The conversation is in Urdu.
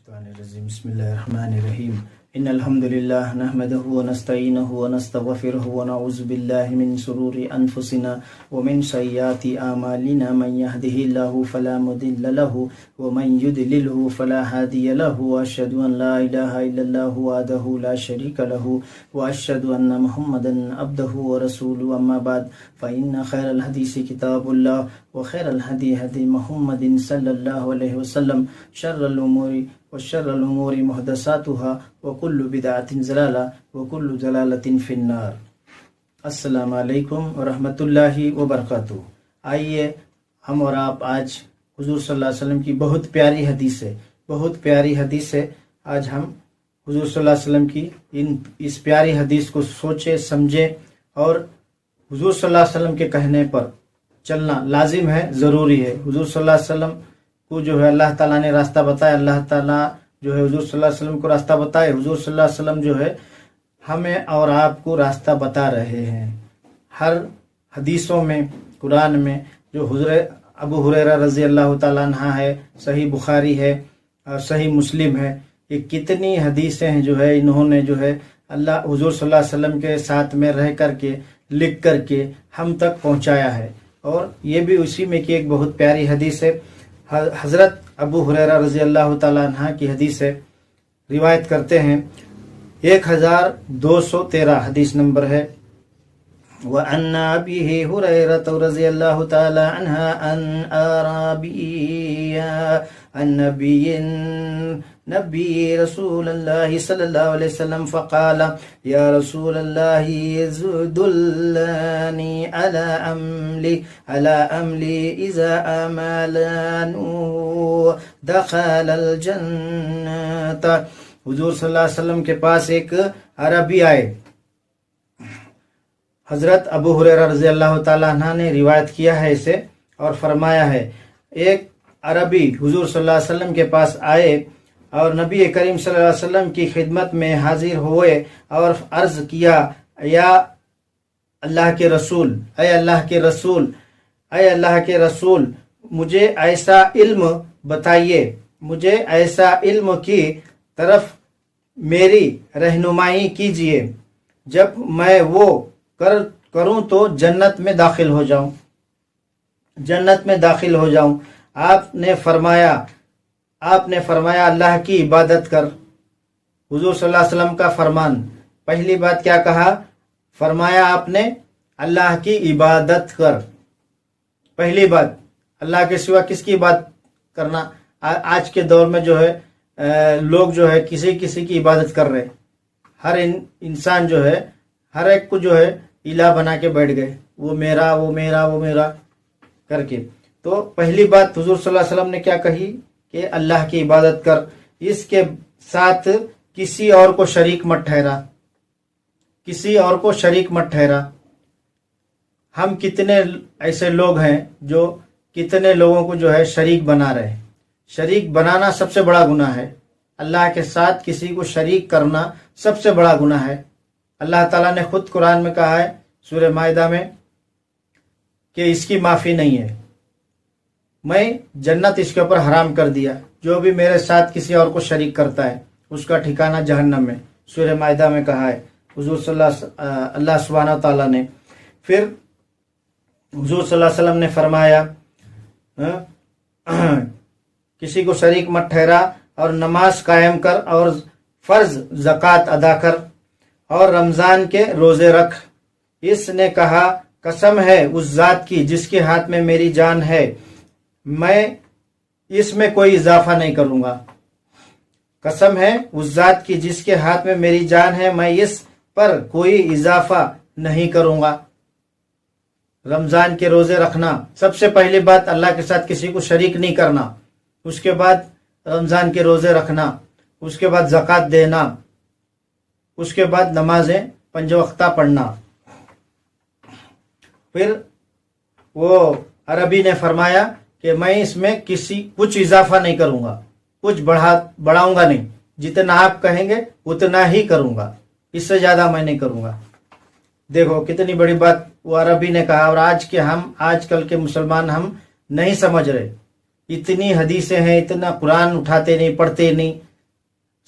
الشيطان الرجيم بسم الله الرحمن الرحيم إن الحمد لله نحمده ونستعينه ونستغفره ونعوذ بالله من شرور أنفسنا ومن سيئات أعمالنا من يهده الله فلا مضل له ومن يضلله فلا هادي له وأشهد أن لا إله إلا الله وحده لا شريك له وأشهد أن محمدا عبده ورسوله أما بعد فإن خير الحديث كتاب الله وخير الهدي هدي محمد صلى الله عليه وسلم وشر الأمور محدثاتها وكل بدعة ضلالة وكل ضلالة في النار۔ السلام علیکم ورحمۃ اللہ وبرکاتہ۔ آئیے ہم اور آپ آج حضور صلی اللہ علیہ وسلم کی بہت پیاری حدیث ہے آج ہم حضور صلی اللہ علیہ وسلم کی اس پیاری حدیث کو سوچیں سمجھیں اور حضور صلی اللہ علیہ وسلم کے کہنے پر چلنا لازم ہے، ضروری ہے۔ حضور صلی اللہ علیہ وسلم کو جو ہے اللہ تعالیٰ نے راستہ بتایا، اللہ تعالیٰ جو ہے حضور صلی اللہ علیہ وسلم کو راستہ بتائے، حضور صلی اللہ علیہ وسلم جو ہے ہمیں اور آپ کو راستہ بتا رہے ہیں۔ ہر حدیثوں میں، قرآن میں جو ابو ہریرہ رضی اللہ تعالیٰ عنہ ہے، صحیح بخاری ہے اور صحیح مسلم ہے، یہ کتنی حدیثیں ہیں جو ہے انہوں نے جو ہے اللہ حضور صلی اللہ علیہ وسلم کے ساتھ میں رہ کر کے لکھ کر کے ہم تک پہنچایا ہے۔ اور یہ بھی اسی میں کی ایک بہت پیاری حدیث ہے، حضرت ابو ہریرہ رضی اللہ تعالیٰ عنہ کی حدیث ہے، روایت کرتے ہیں 1213 حدیث نمبر ہے۔ وَعَنْ أَبِي هُرَيْرَةَ رَضِيَ اللَّهُ تَعَالَى عَنْهُ أَنْ أَعْرَابِيًّا عَنْ نبي رسول الله صلى الله عليه وسلم فقال يا رسول الله دلني على عملي إذا أملانه دخل الجنة۔ حضور صلی اللہ علیہ وسلم کے پاس ایک عربی آئے، حضرت ابو ہریرہ رضی اللہ تعالیٰ عنہ نے روایت کیا ہے اسے اور فرمایا ہے، ایک عربی حضور صلی اللہ علیہ وسلم کے پاس آئے اور نبی کریم صلی اللہ علیہ وسلم کی خدمت میں حاضر ہوئے اور عرض کیا، یا اللہ کے رسول، اے اللہ کے رسول مجھے ایسا علم بتائیے، مجھے ایسا علم کی طرف میری رہنمائی کیجئے جب میں وہ کروں تو جنت میں داخل ہو جاؤں۔ آپ نے فرمایا اللہ کی عبادت کر۔ حضور صلی اللہ علیہ وسلم کا فرمان، پہلی بات کیا کہا؟ فرمایا آپ نے اللہ کی عبادت کر۔ پہلی بات، اللہ کے سوا کس کی عبادت کرنا؟ آج کے دور میں جو ہے لوگ جو ہے کسی کی عبادت کر رہے، ہر انسان جو ہے ہر ایک کو جو ہے الہ بنا کے بیٹھ گئے، وہ میرا کر کے۔ تو پہلی بات حضور صلی اللہ علیہ وسلم نے کیا کہی کہ اللہ کی عبادت کر، اس کے ساتھ کسی اور کو شریک مت ٹھہرا۔ ہم کتنے ایسے لوگ ہیں جو کتنے لوگوں کو جو ہے شریک بنا رہے ہیں۔ شریک بنانا سب سے بڑا گناہ ہے، اللہ کے ساتھ کسی کو شریک کرنا سب سے بڑا گناہ ہے۔ اللہ تعالیٰ نے خود قرآن میں کہا ہے سورہ مائدہ میں کہ اس کی معافی نہیں ہے، میں جنت اس کے اوپر حرام کر دیا، جو بھی میرے ساتھ کسی اور کو شریک کرتا ہے اس کا ٹھکانہ جہنم میں، سورہ مائدہ میں کہا ہے حضور اللہ سبحانہ تعالیٰ نے۔ پھر حضور صلی اللہ علیہ وسلم نے فرمایا کسی کو شریک مت ٹھہرا اور نماز قائم کر اور فرض زکوٰۃ ادا کر اور رمضان کے روزے رکھ۔ اس نے کہا قسم ہے اس ذات کی جس کے ہاتھ میں میری جان ہے، میں اس میں کوئی اضافہ نہیں کروں گا۔ قسم ہے اس ذات کی جس کے ہاتھ میں میری جان ہے، میں اس پر کوئی اضافہ نہیں کروں گا۔ رمضان کے روزے رکھنا، سب سے پہلی بات اللہ کے ساتھ کسی کو شریک نہیں کرنا، اس کے بعد رمضان کے روزے رکھنا، اس کے بعد زکوٰۃ دینا، اس کے بعد نمازیں 5 وقتہ پڑھنا۔ پھر وہ عربی نے فرمایا کہ میں اس میں کچھ اضافہ نہیں کروں گا، کچھ بڑھاؤں گا نہیں، جتنا آپ کہیں گے اتنا ہی کروں گا، اس سے زیادہ میں نہیں کروں گا۔ دیکھو کتنی بڑی بات وہ عربی نے کہا، اور آج کل کے مسلمان ہم نہیں سمجھ رہے، اتنی حدیثیں ہیں، اتنا قرآن اٹھاتے نہیں، پڑھتے نہیں،